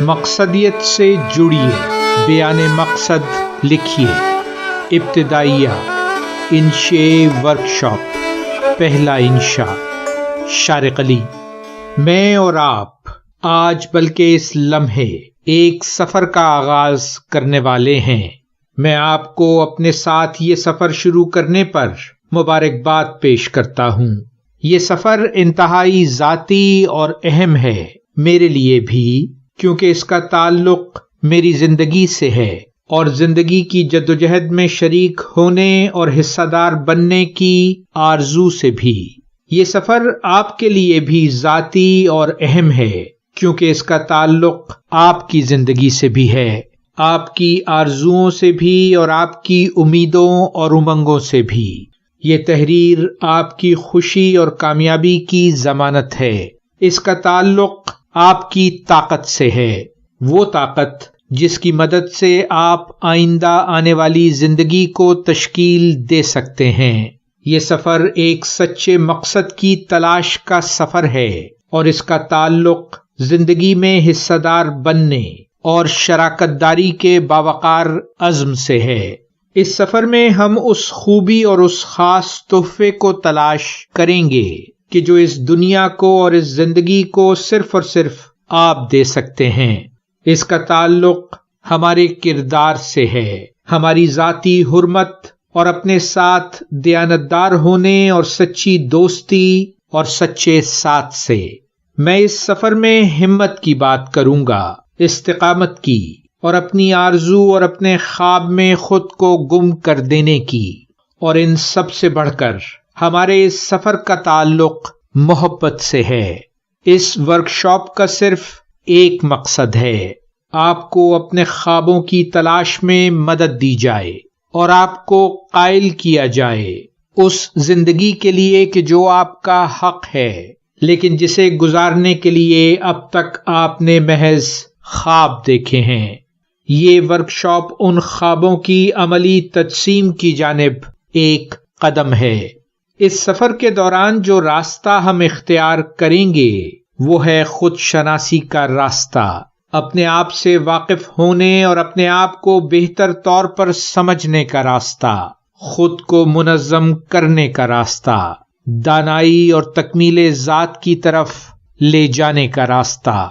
مقصدیت سے جڑیے، بیان مقصد لکھیے۔ ابتدائیہ انشاء ورکشاپ، پہلا انشاء، شارق علی۔ میں اور آپ آج بلکہ اس لمحے ایک سفر کا آغاز کرنے والے ہیں۔ میں آپ کو اپنے ساتھ یہ سفر شروع کرنے پر مبارکباد پیش کرتا ہوں۔ یہ سفر انتہائی ذاتی اور اہم ہے میرے لیے بھی، کیونکہ اس کا تعلق میری زندگی سے ہے اور زندگی کی جدوجہد میں شریک ہونے اور حصہ دار بننے کی آرزو سے بھی۔ یہ سفر آپ کے لیے بھی ذاتی اور اہم ہے، کیونکہ اس کا تعلق آپ کی زندگی سے بھی ہے، آپ کی آرزوؤں سے بھی اور آپ کی امیدوں اور امنگوں سے بھی۔ یہ تحریر آپ کی خوشی اور کامیابی کی ضمانت ہے۔ اس کا تعلق آپ کی طاقت سے ہے، وہ طاقت جس کی مدد سے آپ آئندہ آنے والی زندگی کو تشکیل دے سکتے ہیں۔ یہ سفر ایک سچے مقصد کی تلاش کا سفر ہے اور اس کا تعلق زندگی میں حصہ دار بننے اور شراکت داری کے باوقار عزم سے ہے۔ اس سفر میں ہم اس خوبی اور اس خاص تحفے کو تلاش کریں گے کہ جو اس دنیا کو اور اس زندگی کو صرف اور صرف آپ دے سکتے ہیں۔ اس کا تعلق ہمارے کردار سے ہے، ہماری ذاتی حرمت اور اپنے ساتھ دیانتدار ہونے اور سچی دوستی اور سچے ساتھ سے۔ میں اس سفر میں ہمت کی بات کروں گا، استقامت کی، اور اپنی آرزو اور اپنے خواب میں خود کو گم کر دینے کی، اور ان سب سے بڑھ کر ہمارے اس سفر کا تعلق محبت سے ہے۔ اس ورکشاپ کا صرف ایک مقصد ہے، آپ کو اپنے خوابوں کی تلاش میں مدد دی جائے اور آپ کو قائل کیا جائے اس زندگی کے لیے کہ جو آپ کا حق ہے، لیکن جسے گزارنے کے لیے اب تک آپ نے محض خواب دیکھے ہیں۔ یہ ورکشاپ ان خوابوں کی عملی تجسیم کی جانب ایک قدم ہے۔ اس سفر کے دوران جو راستہ ہم اختیار کریں گے وہ ہے خود شناسی کا راستہ، اپنے آپ سے واقف ہونے اور اپنے آپ کو بہتر طور پر سمجھنے کا راستہ، خود کو منظم کرنے کا راستہ، دانائی اور تکمیل ذات کی طرف لے جانے کا راستہ۔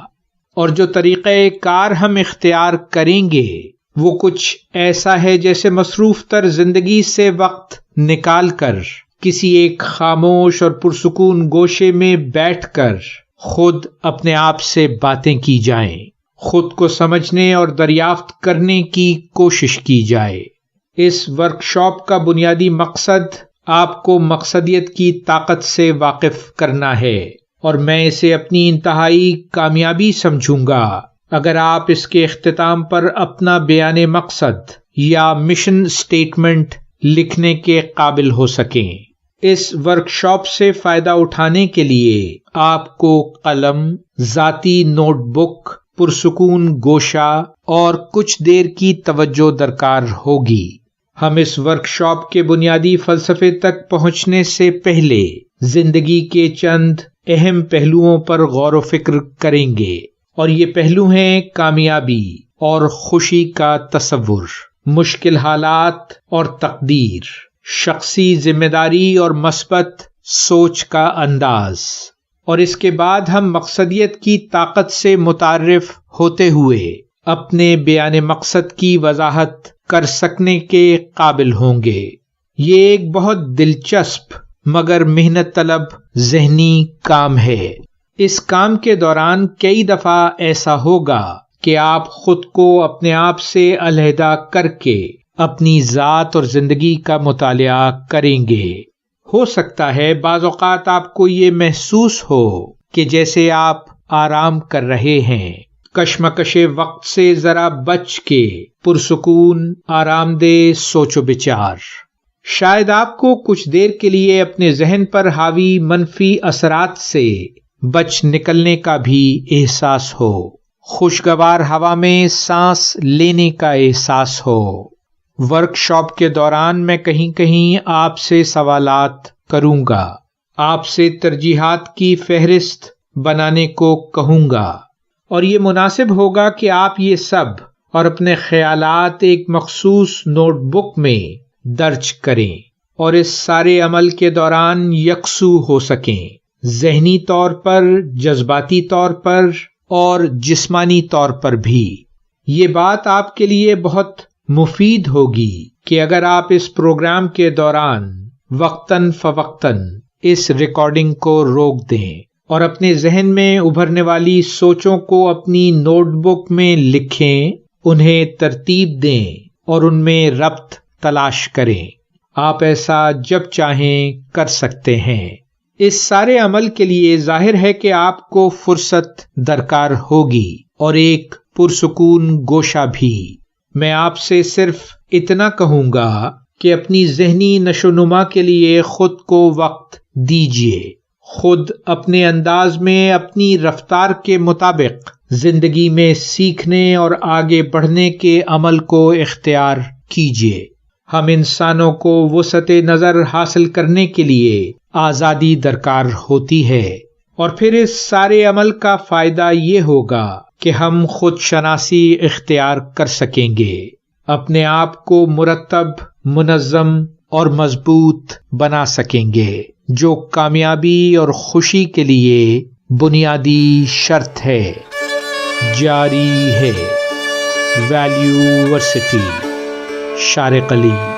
اور جو طریقہ کار ہم اختیار کریں گے وہ کچھ ایسا ہے جیسے مصروف تر زندگی سے وقت نکال کر کسی ایک خاموش اور پرسکون گوشے میں بیٹھ کر خود اپنے آپ سے باتیں کی جائیں، خود کو سمجھنے اور دریافت کرنے کی کوشش کی جائے۔ اس ورکشاپ کا بنیادی مقصد آپ کو مقصدیت کی طاقت سے واقف کرنا ہے، اور میں اسے اپنی انتہائی کامیابی سمجھوں گا اگر آپ اس کے اختتام پر اپنا بیان مقصد یا مشن سٹیٹمنٹ لکھنے کے قابل ہو سکیں۔ اس ورکشاپ سے فائدہ اٹھانے کے لیے آپ کو قلم، ذاتی نوٹ بک، پرسکون گوشہ اور کچھ دیر کی توجہ درکار ہوگی۔ ہم اس ورکشاپ کے بنیادی فلسفے تک پہنچنے سے پہلے زندگی کے چند اہم پہلوؤں پر غور و فکر کریں گے، اور یہ پہلو ہیں کامیابی اور خوشی کا تصور، مشکل حالات اور تقدیر، شخصی ذمہ داری اور مثبت سوچ کا انداز۔ اور اس کے بعد ہم مقصدیت کی طاقت سے متعارف ہوتے ہوئے اپنے بیان مقصد کی وضاحت کر سکنے کے قابل ہوں گے۔ یہ ایک بہت دلچسپ مگر محنت طلب ذہنی کام ہے۔ اس کام کے دوران کئی دفعہ ایسا ہوگا کہ آپ خود کو اپنے آپ سے علیحدہ کر کے اپنی ذات اور زندگی کا مطالعہ کریں گے۔ ہو سکتا ہے بعض اوقات آپ کو یہ محسوس ہو کہ جیسے آپ آرام کر رہے ہیں، کشمکش وقت سے ذرا بچ کے پرسکون آرام دہ سوچ و بچار۔ شاید آپ کو کچھ دیر کے لیے اپنے ذہن پر حاوی منفی اثرات سے بچ نکلنے کا بھی احساس ہو، خوشگوار ہوا میں سانس لینے کا احساس ہو۔ ورکشاپ کے دوران میں کہیں کہیں آپ سے سوالات کروں گا، آپ سے ترجیحات کی فہرست بنانے کو کہوں گا، اور یہ مناسب ہوگا کہ آپ یہ سب اور اپنے خیالات ایک مخصوص نوٹ بک میں درج کریں اور اس سارے عمل کے دوران یکسو ہو سکیں، ذہنی طور پر، جذباتی طور پر اور جسمانی طور پر بھی۔ یہ بات آپ کے لیے بہت مفید ہوگی کہ اگر آپ اس پروگرام کے دوران وقتاً فوقتاً اس ریکارڈنگ کو روک دیں اور اپنے ذہن میں ابھرنے والی سوچوں کو اپنی نوٹ بک میں لکھیں، انہیں ترتیب دیں اور ان میں ربط تلاش کریں۔ آپ ایسا جب چاہیں کر سکتے ہیں۔ اس سارے عمل کے لیے ظاہر ہے کہ آپ کو فرصت درکار ہوگی اور ایک پرسکون گوشہ بھی۔ میں آپ سے صرف اتنا کہوں گا کہ اپنی ذہنی نشوونما کے لیے خود کو وقت دیجیے، خود اپنے انداز میں اپنی رفتار کے مطابق زندگی میں سیکھنے اور آگے بڑھنے کے عمل کو اختیار کیجیے۔ ہم انسانوں کو وسعت نظر حاصل کرنے کے لیے آزادی درکار ہوتی ہے، اور پھر اس سارے عمل کا فائدہ یہ ہوگا کہ ہم خود شناسی اختیار کر سکیں گے، اپنے آپ کو مرتب، منظم اور مضبوط بنا سکیں گے، جو کامیابی اور خوشی کے لیے بنیادی شرط ہے۔ جاری ہے۔ ویلیو ورسٹی، شارق علی۔